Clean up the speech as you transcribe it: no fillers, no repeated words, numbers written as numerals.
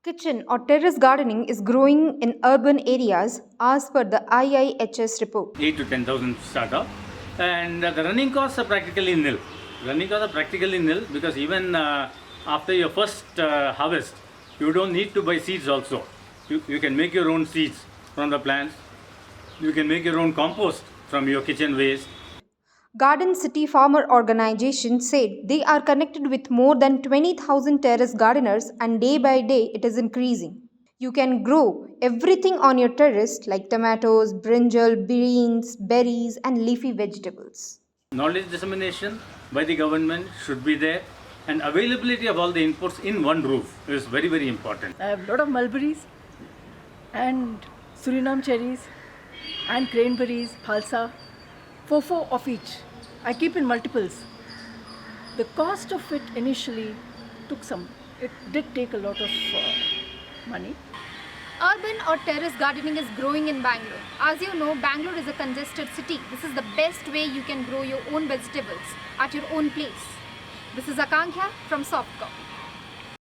Kitchen or terrace gardening is growing in urban areas as per the IIHS report. 8 to 10,000 startup, and the running costs are practically nil. Running costs are practically nil because even after your first harvest, you don't need to buy seeds also. You can make your own seeds from the plants. You can make your own compost from your kitchen waste. Garden City Farmer Organization said they are connected with more than 20,000 terrace gardeners and day by day it is increasing. You can grow everything on your terrace like tomatoes, brinjal, beans, berries and leafy vegetables. Knowledge dissemination by the government should be there, and availability of all the inputs in one roof is very, very important. I have a lot of mulberries and Suriname cherries and cranberries, phalsa, four of each. I keep in multiples. The cost of it initially it did take a lot of money. Urban or terrace gardening is growing in Bangalore. As you know, Bangalore is a congested city. This is the best way you can grow your own vegetables at your own place. This is Akanksha from Softcore.